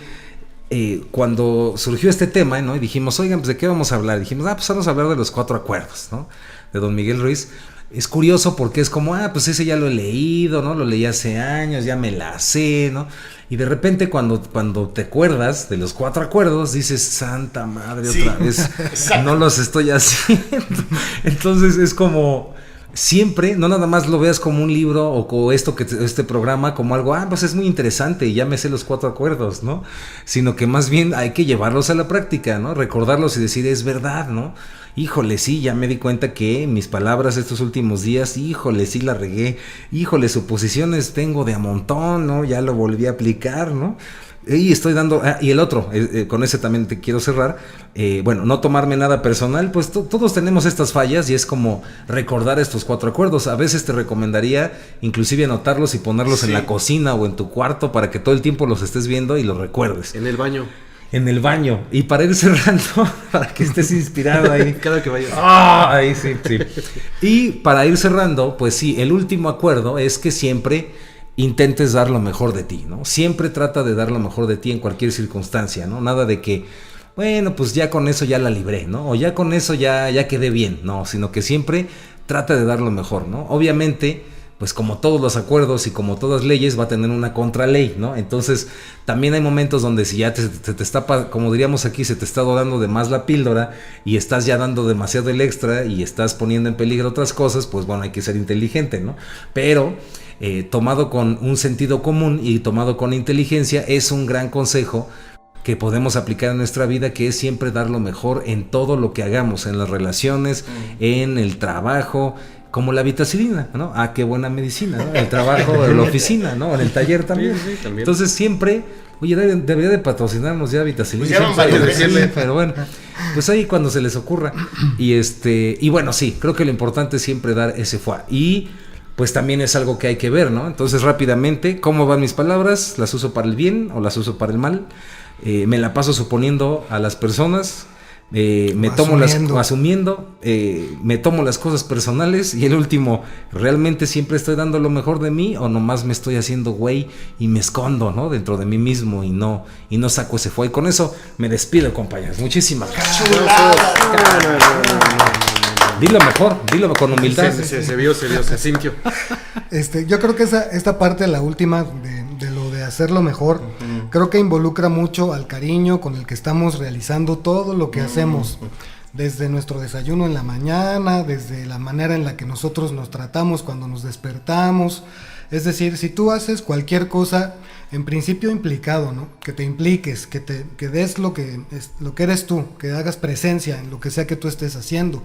cuando surgió este tema, ¿no? Y dijimos, oigan, pues ¿de qué vamos a hablar? Dijimos, pues vamos a hablar de los 4 acuerdos, ¿no? De Don Miguel Ruiz. Es curioso porque es como, pues ese ya lo he leído, ¿no? Lo leí hace años, ya me la sé, ¿no? Y de repente cuando te acuerdas de los 4 acuerdos, dices, santa madre, Sí, otra vez, exacto. no los estoy haciendo. Entonces es como, siempre, no nada más lo veas como un libro o como este programa, como algo, pues es muy interesante y ya me sé los 4 acuerdos, ¿no? Sino que más bien hay que llevarlos a la práctica, ¿no? Recordarlos y decir, es verdad, ¿no? Híjole, sí, ya me di cuenta que mis palabras estos últimos días, híjole, sí la regué, híjole, suposiciones tengo de a montón, ¿no? Ya lo volví a aplicar, ¿no? Y estoy dando, y el otro, con ese también te quiero cerrar, bueno, no tomarme nada personal, pues todos tenemos estas fallas y es como recordar estos 4 acuerdos. A veces te recomendaría inclusive anotarlos y ponerlos en la cocina o en tu cuarto para que todo el tiempo los estés viendo y los recuerdes. En el baño. En el baño. Y para ir cerrando, para que estés inspirado ahí. Cada que vayas. Ahí sí. Y para ir cerrando, pues sí, el último acuerdo es que siempre intentes dar lo mejor de ti, ¿no? Siempre trata de dar lo mejor de ti en cualquier circunstancia, ¿no? Nada de que, bueno, pues ya con eso ya la libré, ¿no? O ya con eso ya quedé bien, no, sino que siempre trata de dar lo mejor, ¿no? Obviamente, pues como todos los acuerdos y como todas leyes va a tener una contraley, ¿no? Entonces también hay momentos donde si ya te está, como diríamos aquí, se te está dorando de más la píldora y estás ya dando demasiado el extra y estás poniendo en peligro otras cosas, pues bueno, hay que ser inteligente, ¿no? Pero tomado con un sentido común y tomado con inteligencia es un gran consejo que podemos aplicar en nuestra vida, que es siempre dar lo mejor en todo lo que hagamos, en las relaciones, en el trabajo, como la vitacilina, ¿no? Qué buena medicina, ¿no? El trabajo, en la oficina, ¿no? En el taller también. Sí, también. Entonces siempre, oye, debería de patrocinarnos ya vitacilina. Pues ya van varias veces. Pero bueno, pues ahí cuando se les ocurra. Y bueno, sí, creo que lo importante es siempre dar ese fuá. Y pues también es algo que hay que ver, ¿no? Entonces rápidamente, ¿cómo van mis palabras? ¿Las uso para el bien o las uso para el mal? Me la paso suponiendo a las personas, me tomo asumiendo, me tomo las cosas personales, y el último, ¿realmente siempre estoy dando lo mejor de mí o nomás me estoy haciendo güey y me escondo, ¿no? Dentro de mí mismo y no saco ese fuego? Y con eso me despido, compañeros. Muchísimas gracias. Dilo mejor, dilo con humildad. Se vio, se sintió. Yo creo que esta parte, la última, de lo de hacerlo mejor, creo que involucra mucho al cariño con el que estamos realizando todo lo que hacemos. Desde nuestro desayuno en la mañana, desde la manera en la que nosotros nos tratamos cuando nos despertamos. Es decir, si tú haces cualquier cosa, en principio implicado, ¿no? Que te impliques, que des lo que eres tú, que hagas presencia en lo que sea que tú estés haciendo.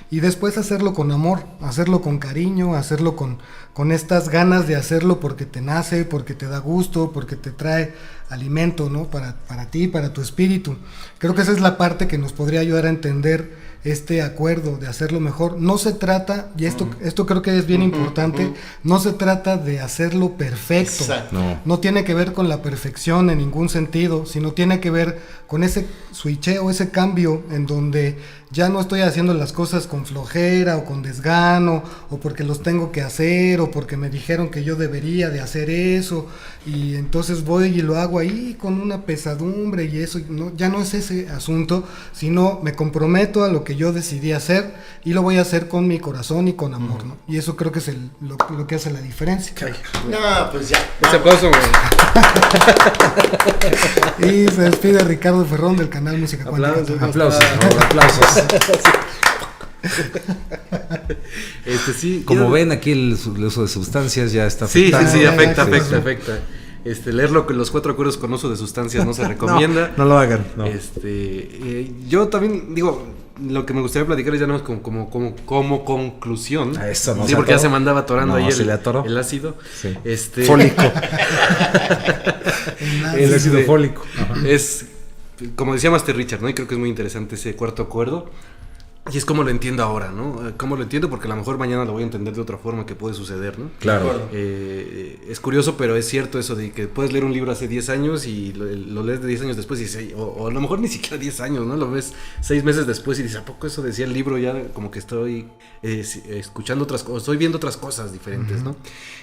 Y después hacerlo con amor, hacerlo con cariño, hacerlo con estas ganas de hacerlo porque te nace, porque te da gusto, porque te trae alimento, ¿no? Para ti, para tu espíritu. Creo que esa es la parte que nos podría ayudar a entender este acuerdo de hacerlo mejor. No se trata, y esto creo que es bien importante, no se trata de hacerlo perfecto. Exacto. No tiene que ver con la perfección en ningún sentido, sino tiene que ver con ese switcheo, ese cambio en donde ya no estoy haciendo las cosas con flojera o con desgano, o porque los tengo que hacer, o porque me dijeron que yo debería de hacer eso, y entonces voy y lo hago ahí con una pesadumbre, y eso ya no es ese asunto, sino me comprometo a lo que yo decidí hacer y lo voy a hacer con mi corazón y con amor, ¿no? Y eso creo que es lo que hace la diferencia. No, pues ya. Ese aplauso, güey. Y se despide Ricardo Ferrón del canal Música Cuántica. Aplausos, aplausos. Sí. Como ven, aquí el uso de sustancias ya está Sí, afectando. afecta. Leer los 4 acuerdos con uso de sustancias no se recomienda. No lo hagan. No. Yo también digo, lo que me gustaría platicar es ya no como conclusión. Eso no. Sí, porque ya se me andaba atorando ahí se le atoró. el ácido. Sí. Fólico. El ácido fólico. Es, como decía Master Richard, ¿no? Y creo que es muy interesante ese 4 acuerdo. Y es como lo entiendo ahora, ¿no? Como lo entiendo porque a lo mejor mañana lo voy a entender de otra forma que puede suceder, ¿no? Claro. Es curioso, pero es cierto eso de que puedes leer un libro hace 10 años y lo lees de 10 años después y dices, o a lo mejor ni siquiera 10 años, ¿no? Lo ves 6 meses después y dices, ¿a poco eso decía el libro? Ya como que estoy escuchando otras cosas, estoy viendo otras cosas diferentes, ¿no?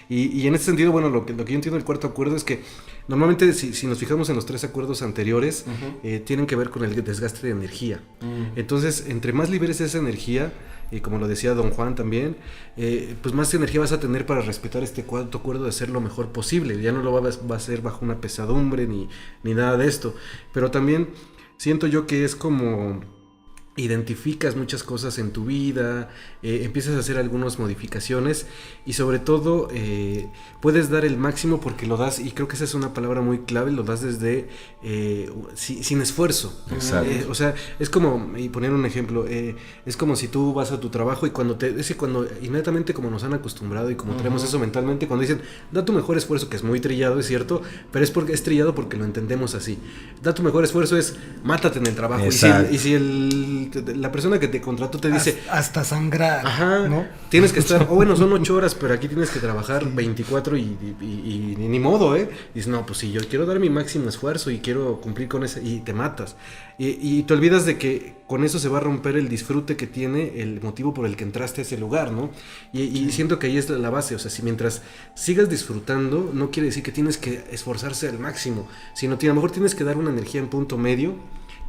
Y en ese sentido, bueno, lo que yo entiendo del cuarto acuerdo es que normalmente si nos fijamos en los 3 acuerdos anteriores, tienen que ver con el desgaste de energía. Entonces, entre más liberes esa energía, y como lo decía don Juan también, pues más energía vas a tener para respetar este cuarto acuerdo de hacer lo mejor posible. Ya no lo va a hacer bajo una pesadumbre ni nada de esto. Pero también siento yo que es como identificas muchas cosas en tu vida, empiezas a hacer algunas modificaciones y sobre todo puedes dar el máximo porque lo das, y creo que esa es una palabra muy clave, lo das desde sin esfuerzo. Exacto. O sea, es como, y poner un ejemplo, es como si tú vas a tu trabajo y cuando inmediatamente como nos han acostumbrado y como tenemos eso mentalmente, cuando dicen da tu mejor esfuerzo, que es muy trillado, es cierto, pero es trillado porque lo entendemos así. Da tu mejor esfuerzo es mátate en el trabajo. Y si la persona que te contrató te dice hasta sangrar, ajá, ¿no? Tienes que estar, bueno, son 8 horas, pero aquí tienes que trabajar 24 y ni modo, dices, no, pues sí, yo quiero dar mi máximo esfuerzo y quiero cumplir con eso, y te matas. Y te olvidas de que con eso se va a romper el disfrute que tiene el motivo por el que entraste a ese lugar, ¿no? Y siento que ahí es la base, o sea, si mientras sigas disfrutando, no quiere decir que tienes que esforzarse al máximo, sino que a lo mejor tienes que dar una energía en punto medio,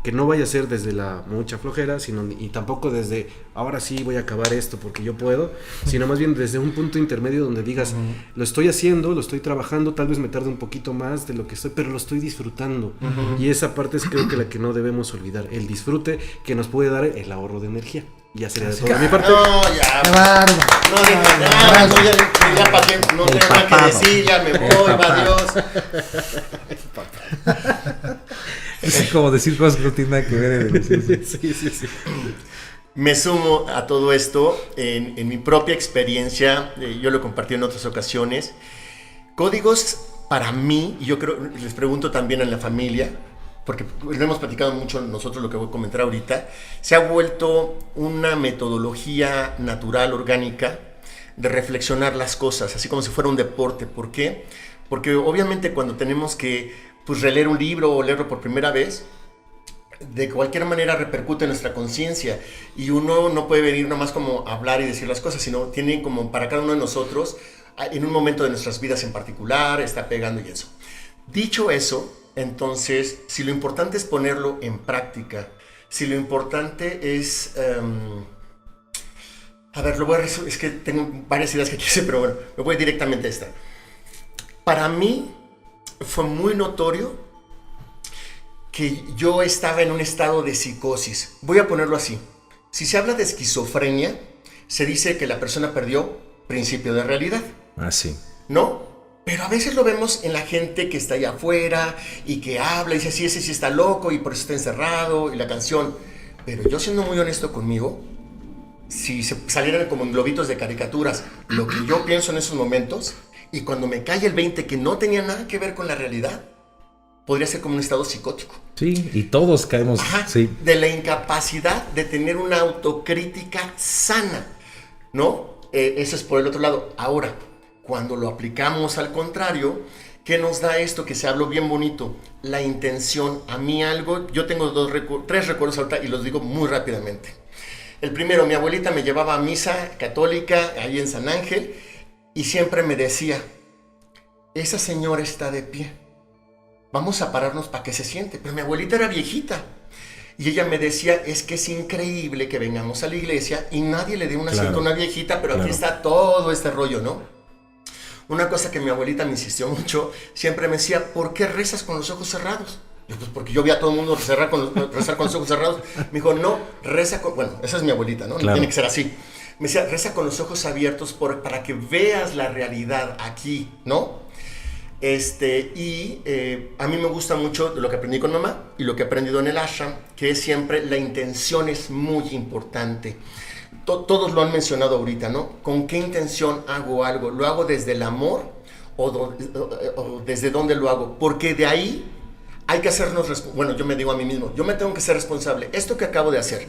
que no vaya a ser desde la mucha flojera, y tampoco desde ahora sí voy a acabar esto porque yo puedo, sino más bien desde un punto intermedio donde digas, lo estoy haciendo, lo estoy trabajando, tal vez me tarde un poquito más de lo que estoy, pero lo estoy disfrutando. Y esa parte es creo que la que no debemos olvidar, el disfrute que nos puede dar el ahorro de energía. Ya sería de toda mi parte. No, ya. ¡Qué bárbaro! Ya pasé, no tengo nada que decir, ya me voy, va Dios. Es como decir cosas que no tienen nada que ver. Sí. Me sumo a todo esto en mi propia experiencia, yo lo compartí en otras ocasiones. Códigos para mí, y yo creo, les pregunto también en la familia, porque lo hemos platicado mucho nosotros, lo que voy a comentar ahorita, se ha vuelto una metodología natural, orgánica, de reflexionar las cosas, así como si fuera un deporte. ¿Por qué? Porque obviamente cuando tenemos que releer un libro o leerlo por primera vez, de cualquier manera repercute en nuestra conciencia, y uno no puede venir nomás como a hablar y decir las cosas, sino tiene como para cada uno de nosotros, en un momento de nuestras vidas en particular, está pegando y eso. Dicho eso, entonces, si lo importante es ponerlo en práctica, si lo importante es... a ver, es que tengo varias ideas que quise, pero bueno, me voy directamente a esta. Para mí fue muy notorio que yo estaba en un estado de psicosis. Voy a ponerlo así. Si se habla de esquizofrenia, se dice que la persona perdió principio de realidad. Ah, sí. ¿No? Pero a veces lo vemos en la gente que está allá afuera y que habla y dice, sí, ese sí está loco y por eso está encerrado, y la canción. Pero yo, siendo muy honesto conmigo, si se salieran como en globitos de caricaturas lo que yo pienso en esos momentos, y cuando me cae el 20 que no tenía nada que ver con la realidad, podría ser como un estado psicótico. Sí, y todos caemos. Ajá, sí. De la incapacidad de tener una autocrítica sana, ¿no? Eso es por el otro lado. Ahora, cuando lo aplicamos al contrario, ¿qué nos da esto que se habló bien bonito? La intención. A mí algo, yo tengo 3 recuerdos ahorita y los digo muy rápidamente. El primero, mi abuelita me llevaba a misa católica ahí en San Ángel y siempre me decía, esa señora está de pie, vamos a pararnos para que se siente. Pero mi abuelita era viejita y ella me decía, es que es increíble que vengamos a la iglesia y nadie le dé un asiento a una viejita, pero aquí está todo este rollo, ¿no? Una cosa que mi abuelita me insistió mucho, siempre me decía, ¿por qué rezas con los ojos cerrados? Yo, pues porque yo vi a todo el mundo rezar con los ojos cerrados. Me dijo, no, reza con... Bueno, esa es mi abuelita, ¿no? Claro. Tiene que ser así. Me decía, reza con los ojos abiertos para que veas la realidad aquí, ¿no? A mí me gusta mucho lo que aprendí con mamá y lo que he aprendido en el ashram, que es siempre la intención es muy importante. Todos lo han mencionado ahorita, ¿no? ¿Con qué intención hago algo? ¿Lo hago desde el amor o desde dónde lo hago? Porque de ahí hay que hacernos... Bueno, yo me digo a mí mismo, yo me tengo que ser responsable. Esto que acabo de hacer,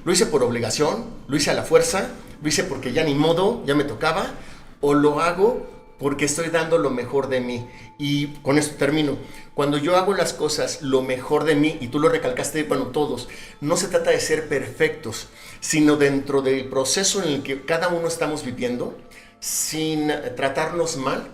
¿Lo hice por obligación? ¿Lo hice a la fuerza? ¿Lo hice porque ya ni modo, ya me tocaba? ¿O lo hago porque estoy dando lo mejor de mí? Y con esto termino. Cuando yo hago las cosas lo mejor de mí, y tú lo recalcaste, bueno, todos, no se trata de ser perfectos, sino dentro del proceso en el que cada uno estamos viviendo, sin tratarnos mal.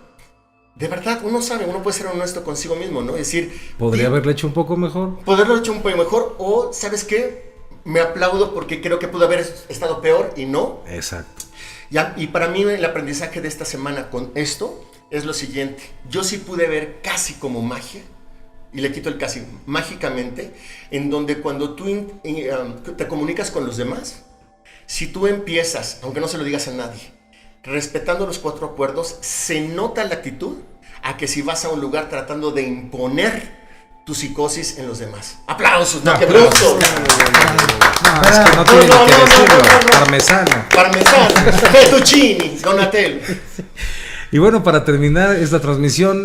De verdad, uno sabe, uno puede ser honesto consigo mismo, ¿no? Es decir, ¿Podría haberlo hecho un poco mejor? Poderlo hecho un poco mejor, o, ¿sabes qué? Me aplaudo porque creo que pudo haber estado peor y no. Exacto. Ya, y para mí el aprendizaje de esta semana con esto es lo siguiente. Yo sí pude ver casi como magia, y le quito el casi, mágicamente, en donde cuando tú te comunicas con los demás, si tú empiezas, aunque no se lo digas a nadie, respetando los 4 acuerdos, se nota la actitud a que si vas a un lugar tratando de imponer tu psicosis en los demás. ¡Aplausos! ¡No, qué bruto! No, es que no tiene ni que decirlo. Parmesano. Parmesano, fettuccini, Donatello. Y bueno, para terminar esta transmisión,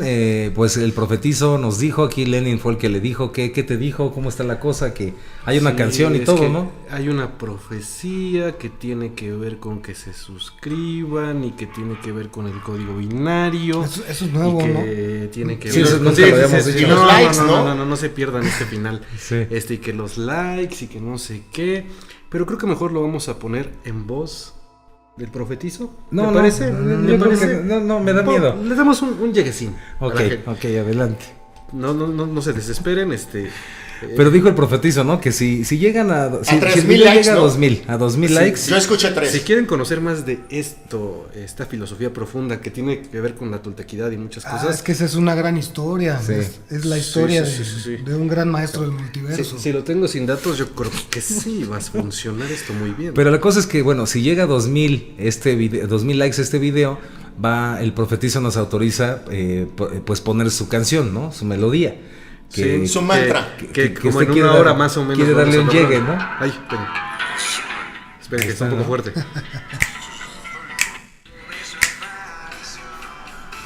pues el profetizo nos dijo, aquí Lenin fue el que le dijo, ¿qué te dijo? ¿Cómo está la cosa? Que hay una canción y todo, ¿no? Hay una profecía que tiene que ver con que se suscriban y que tiene que ver con el código binario. Eso es nuevo, y ¿no? que tiene que Sí, ver eso con... nunca lo habíamos dicho. Y los likes, No se pierdan este final. Sí. Y que los likes y que no sé qué. Pero creo que mejor lo vamos a poner en voz del profetizo. No, ¿Me parece? yo ¿Me creo parece? que no, me da miedo. Le damos un lleguecín. Ok, Para que ok, adelante. no se desesperen. Pero dijo el profetizo, ¿no? Que si llegan si el 3,000 video likes, llega ¿no? a 2000 Sí, likes. Yo escuché 3. Si quieren conocer más de esta filosofía profunda que tiene que ver con la toltequidad y muchas cosas, Es que esa es una gran historia. Sí. Es la historia Sí. de un gran maestro del multiverso. si lo tengo sin datos, yo creo que sí va a funcionar esto muy bien. Pero la cosa es que, bueno, si llega a 2000 2000 likes este video, el profetizo nos autoriza pues poner su canción, ¿no? Su melodía. Sí, su mantra. Que como usted en quiere una hora más o menos. quiere vamos darle a un lograr. llegue, ¿no? Ay, esperen. Esperen, Ahí que está un está, poco ¿no? fuerte.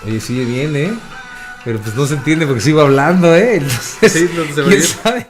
Oye, sigue bien, ¿eh? Pero pues no se entiende porque sigo hablando, ¿eh? Entonces, Sí, no se ¿quién oye. sabe?